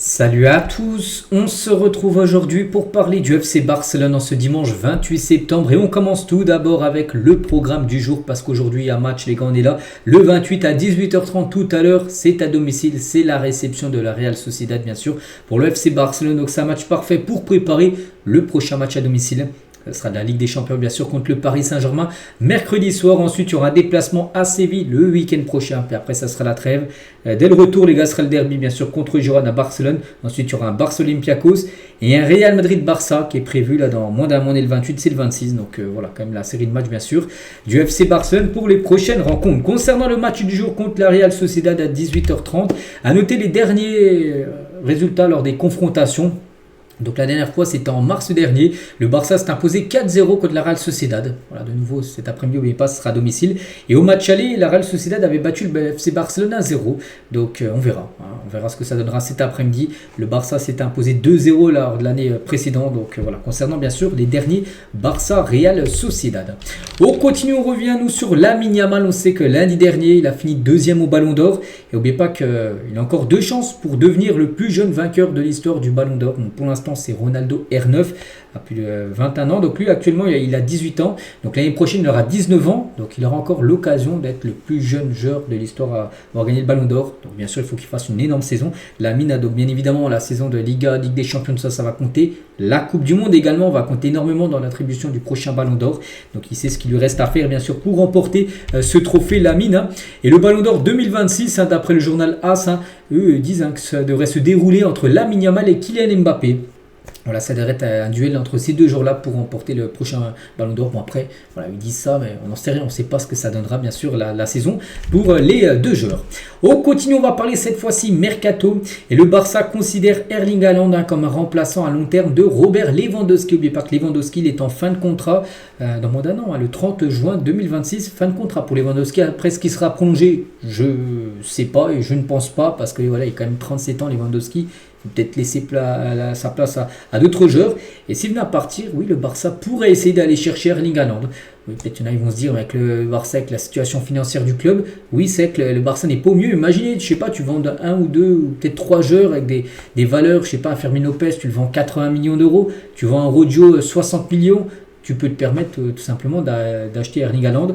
Salut à tous, on se retrouve aujourd'hui pour parler du FC Barcelone en ce dimanche 28 septembre et on commence tout d'abord avec le programme du jour parce qu'aujourd'hui il y a match, les gars, on est là le 28 à 18h30 tout à l'heure, c'est à domicile, c'est la réception de la Real Sociedad bien sûr pour le FC Barcelone, donc c'est un match parfait pour préparer le prochain match à domicile. Ce sera de la Ligue des Champions bien sûr contre le Paris Saint-Germain mercredi soir. Ensuite il y aura un déplacement à Séville le week-end prochain. Puis après ça sera la trêve. Dès le retour les gars, ce sera le derby bien sûr contre Girona à Barcelone. Ensuite il y aura un Barça-Olympiakos et un Real Madrid-Barça qui est prévu là dans moins d'un mois. On est le 28, c'est le 26. Donc voilà quand même la série de matchs bien sûr du FC Barcelone pour les prochaines rencontres. Concernant le match du jour contre la Real Sociedad à 18h30, à noter les derniers résultats lors des confrontations. Donc la dernière fois c'était en mars dernier, le Barça s'est imposé 4-0 contre la Real Sociedad. Voilà, de nouveau cet après-midi, n'oubliez pas, ce sera à domicile. Et au match aller, la Real Sociedad avait battu le FC Barcelone 1-0. Donc on verra, on verra ce que ça donnera cet après-midi. Le Barça s'est imposé 2-0 lors de l'année précédente. Donc voilà, concernant bien sûr les derniers Barça Real Sociedad. On continue, on revient nous sur Lamine Yamal. On sait que lundi dernier, il a fini deuxième au Ballon d'Or. Et n'oubliez pas qu'il a encore deux chances pour devenir le plus jeune vainqueur de l'histoire du Ballon d'Or. Donc pour l'instant, c'est Ronaldo R9 à plus de 21 ans. Donc lui actuellement il a 18 ans. Donc l'année prochaine il aura 19 ans. Donc il aura encore l'occasion d'être le plus jeune joueur de l'histoire à avoir gagné le Ballon d'Or. Donc bien sûr il faut qu'il fasse une énorme saison. Lamine a donc bien évidemment la saison de Liga, Ligue des Champions, ça va compter. La Coupe du Monde également va compter énormément dans l'attribution du prochain Ballon d'Or. Donc il sait ce qu'il lui reste à faire bien sûr pour remporter ce trophée Lamine. Et le Ballon d'Or 2026 d'après le journal AS, eux disent que ça devrait se dérouler entre Lamine Yamal et Kylian Mbappé. Voilà, ça devrait être un duel entre ces deux joueurs-là pour remporter le prochain Ballon d'Or. Bon après, voilà, ils disent ça, mais on n'en sait rien, on ne sait pas ce que ça donnera bien sûr la saison pour les deux joueurs. On continue, on va parler cette fois-ci Mercato. Et le Barça considère Erling Haaland comme un remplaçant à long terme de Robert Lewandowski. N'oubliez pas que Lewandowski il est en fin de contrat dans moins d'un an, le 30 juin 2026, fin de contrat pour Lewandowski. Après, ce qui sera prolongé, je ne sais pas et je ne pense pas parce que voilà, il a quand même 37 ans Lewandowski. Il faut peut-être laisser sa place à d'autres joueurs. Et s'il vient à partir, oui, le Barça pourrait essayer d'aller chercher Erling Haaland. Oui, peut-être qu'il y en a, ils vont se dire, avec le Barça, avec la situation financière du club, oui, c'est que le Barça n'est pas au mieux. Imaginez, je sais pas, tu vends un ou deux, ou peut-être trois joueurs avec des valeurs, je sais pas, un Fermin Lopez, tu le vends 80 millions d'euros, tu vends un Rodio 60 millions. Tu peux te permettre tout simplement d'acheter Erling Haaland.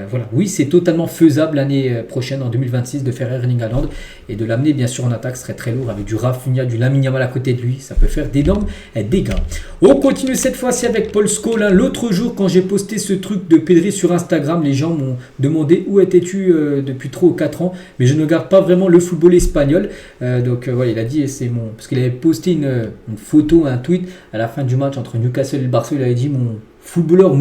Voilà. Oui, c'est totalement faisable l'année prochaine, en 2026, de faire Erling Haaland et de l'amener bien sûr en attaque. Ce serait très lourd avec du Rafinha, du Lamine Yamal à côté de lui. Ça peut faire d'énormes dégâts. On continue cette fois-ci avec Paul Scholes. L'autre jour, quand j'ai posté ce truc de Pedri sur Instagram, les gens m'ont demandé où étais-tu depuis 3 ou 4 ans. Mais je ne regarde pas vraiment le football espagnol. Donc voilà, il a dit, parce qu'il avait posté une photo, un tweet à la fin du match entre Newcastle et le Barça. Il avait dit mon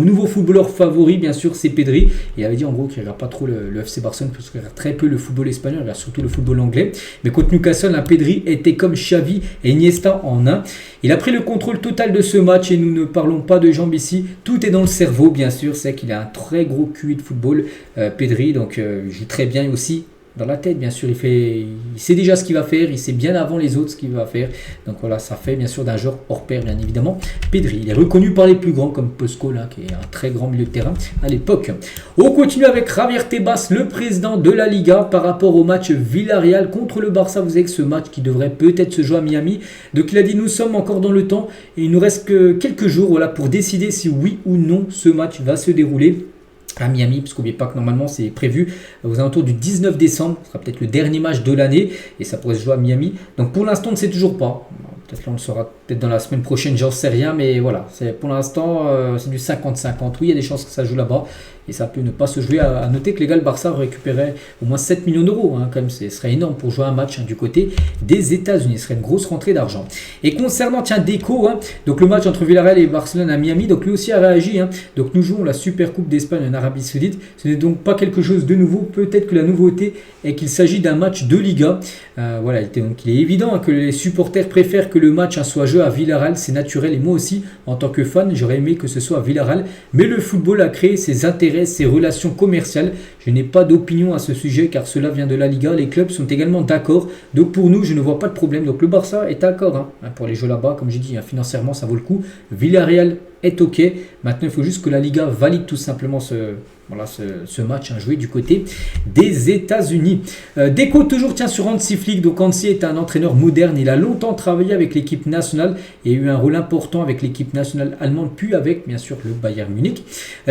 nouveau footballeur favori, bien sûr, c'est Pedri. Il avait dit en gros qu'il ne regarde pas trop le FC Barcelone, parce qu'il regarde très peu le football espagnol, il regarde surtout le football anglais. Mais contre Newcastle, Pedri était comme Xavi et Iniesta en un. Il a pris le contrôle total de ce match et nous ne parlons pas de jambes ici. Tout est dans le cerveau, bien sûr. C'est qu'il a un très gros QI de football, Pedri. Donc il joue très bien aussi. Dans la tête, bien sûr, il sait déjà ce qu'il va faire, il sait bien avant les autres ce qu'il va faire. Donc voilà, ça fait bien sûr d'un joueur hors pair, bien évidemment. Pedri, il est reconnu par les plus grands comme Posco, là, qui est un très grand milieu de terrain à l'époque. On continue avec Javier Tebas, le président de la Liga, par rapport au match Villarreal contre le Barça. Vous savez que ce match qui devrait peut-être se jouer à Miami. Donc il a dit, nous sommes encore dans le temps et il nous reste que quelques jours voilà, pour décider si oui ou non ce match va se dérouler à Miami, parce qu'oubliez pas que normalement c'est prévu aux alentours du 19 décembre, ce sera peut-être le dernier match de l'année et ça pourrait se jouer à Miami. Donc pour l'instant on ne sait toujours pas, peut-être là on le saura peut-être dans la semaine prochaine, j'en sais rien, mais voilà, pour l'instant c'est du 50-50, oui il y a des chances que ça joue là-bas et ça peut ne pas se jouer. À noter que les gars, le Barça récupérait au moins 7 millions d'euros, quand même, ce serait énorme pour jouer un match du côté des États-Unis, ce serait une grosse rentrée d'argent. Et concernant, Deco, donc le match entre Villarreal et Barcelone à Miami, donc lui aussi a réagi, donc nous jouons la Super Coupe d'Espagne en Arabie Saoudite, ce n'est donc pas quelque chose de nouveau, peut-être que la nouveauté est qu'il s'agit d'un match de Liga. Voilà, donc il est évident que les supporters préfèrent que le match soit joué à Villarreal, c'est naturel et moi aussi, en tant que fan, j'aurais aimé que ce soit à Villarreal, mais le football a créé ses intérêts, ses relations commerciales. Je n'ai pas d'opinion à ce sujet car cela vient de la Liga. Les clubs sont également d'accord. Donc pour nous, je ne vois pas de problème. Donc le Barça est d'accord pour les jeux là-bas. Comme j'ai dit, financièrement, ça vaut le coup. Villarreal est OK. Maintenant, il faut juste que la Liga valide tout simplement voilà ce match joué du côté des États-Unis. Déco toujours tient sur Hansi Flick. Donc Hansi est un entraîneur moderne. Il a longtemps travaillé avec l'équipe nationale et a eu un rôle important avec l'équipe nationale allemande, puis avec bien sûr le Bayern Munich.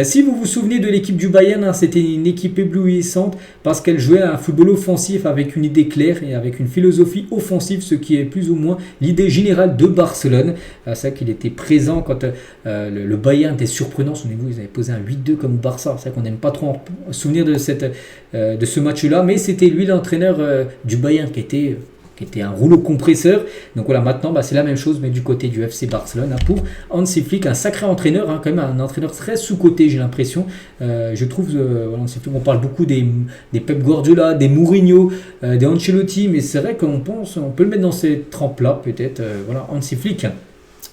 Si vous vous souvenez de l'équipe du Bayern, c'était une équipe éblouissante parce qu'elle jouait à un football offensif avec une idée claire et avec une philosophie offensive, ce qui est plus ou moins l'idée générale de Barcelone. C'est vrai qu'il était présent quand le Bayern était surprenant. Souvenez-vous, ils avaient posé un 8-2 comme au Barça. C'est vrai qu'on n'aime pas trop souvenir de ce match-là, mais c'était lui l'entraîneur du Bayern qui était un rouleau compresseur. Donc voilà, maintenant c'est la même chose, mais du côté du FC Barcelone pour Hansi Flick, un sacré entraîneur, quand même un entraîneur très sous-coté, j'ai l'impression. Je trouve, Hansi Flick, on parle beaucoup des Pep Guardiola, des Mourinho, des Ancelotti, mais c'est vrai qu'on peut le mettre dans ces trempes-là, peut-être. Hansi Flick.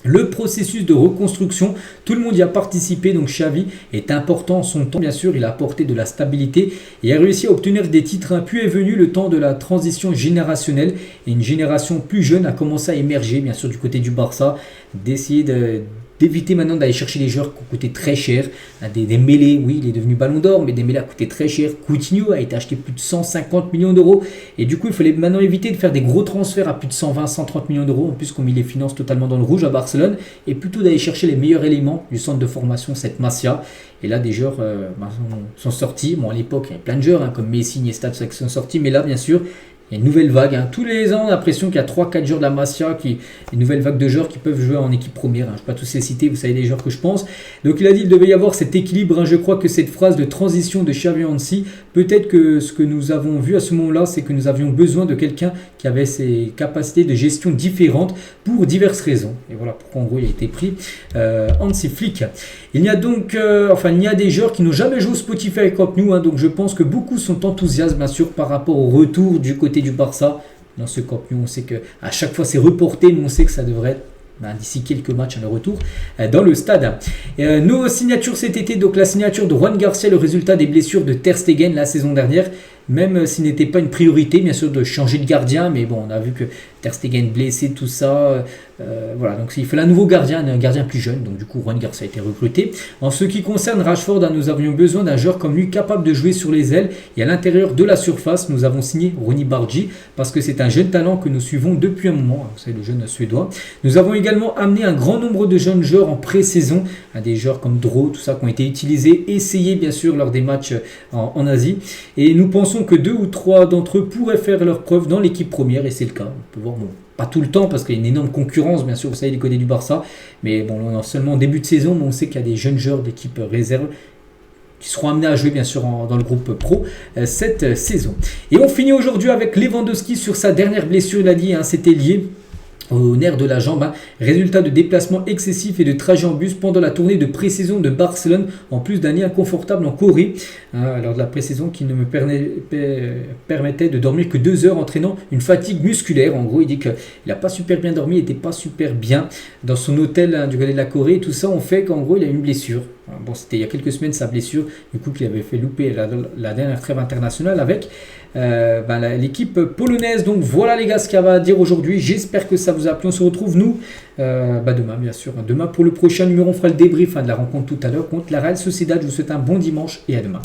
Le processus de reconstruction, tout le monde y a participé, donc Xavi est important en son temps, bien sûr, il a apporté de la stabilité et a réussi à obtenir des titres. Puis est venu le temps de la transition générationnelle et une génération plus jeune a commencé à émerger, bien sûr, du côté du Barça, d'essayer d'éviter maintenant d'aller chercher des joueurs qui ont coûté très cher, des mêlés, oui, il est devenu ballon d'or, mais des mêlés a coûté très cher. Coutinho a été acheté plus de 150 millions d'euros et du coup il fallait maintenant éviter de faire des gros transferts à plus de 120-130 millions d'euros, en plus qu'on met les finances totalement dans le rouge à Barcelone, et plutôt d'aller chercher les meilleurs éléments du centre de formation, cette Masia. Et là des joueurs sont sortis, à l'époque il y avait plein de joueurs comme Messi, Iniesta, tout ça qui sont sortis, mais là bien sûr il y a une nouvelle vague. Tous les ans, on a l'impression qu'il y a 3-4 joueurs de la Masia, une nouvelle vague de joueurs qui peuvent jouer en équipe première. Je ne vais pas tous les citer, vous savez les joueurs que je pense. Donc il a dit qu'il devait y avoir cet équilibre. Je crois que cette phrase de transition de Xavi Hansi, peut-être que ce que nous avons vu à ce moment-là, c'est que nous avions besoin de quelqu'un qui avait ses capacités de gestion différentes pour diverses raisons. Et voilà pourquoi en gros il a été pris Hansi Flick. Il y a donc, il y a des joueurs qui n'ont jamais joué au Spotify Camp Nou, donc je pense que beaucoup sont enthousiastes bien sûr par rapport au retour du côté du Barça. Dans ce Camp Nou, on sait qu'à chaque fois c'est reporté, mais on sait que ça devrait être d'ici quelques matchs à le retour dans le stade. Nos signatures cet été, donc la signature de Juan Garcia, le résultat des blessures de Ter Stegen la saison dernière, même s'il n'était pas une priorité bien sûr de changer de gardien, mais bon, on a vu que Ter Stegen blessé, tout ça, donc il fallait un nouveau gardien, un gardien plus jeune, donc du coup Juan Garcia a été recruté. En ce qui concerne Rashford, nous avions besoin d'un joueur comme lui capable de jouer sur les ailes et à l'intérieur de la surface. Nous avons signé Ronny Bargi parce que c'est un jeune talent que nous suivons depuis un moment, c'est le jeune suédois. Nous avons également amené un grand nombre de jeunes joueurs en pré-saison, des joueurs comme Dro, tout ça qui ont été utilisés, essayés bien sûr lors des matchs en Asie, et nous pensons que 2 ou 3 d'entre eux pourraient faire leur preuve dans l'équipe première, et c'est le cas. On peut voir, pas tout le temps parce qu'il y a une énorme concurrence, bien sûr, vous savez, les côtés du Barça, mais bon, on est seulement en début de saison, mais on sait qu'il y a des jeunes joueurs d'équipe réserve qui seront amenés à jouer bien sûr dans le groupe pro cette saison. Et on finit aujourd'hui avec Lewandowski sur sa dernière blessure. Il a dit c'était lié au nerf de la jambe, résultat de déplacements excessifs et de trajets en bus pendant la tournée de pré-saison de Barcelone, en plus d'un lit inconfortable en Corée, lors de la pré-saison qui ne me permettait de dormir que 2 heures, entraînant une fatigue musculaire. En gros, il dit qu'il n'a pas super bien dormi, il n'était pas super bien dans son hôtel du côté de la Corée, et tout ça on fait qu'en gros il a une blessure. Bon, c'était il y a quelques semaines sa blessure, du coup qu'il avait fait louper la dernière trêve internationale avec l'équipe polonaise. Donc voilà les gars ce qu'il y avait à dire aujourd'hui. J'espère que ça vous a plu. On se retrouve nous demain bien sûr. Demain pour le prochain numéro, on fera le débrief de la rencontre tout à l'heure contre la Real Sociedad. Je vous souhaite un bon dimanche et à demain.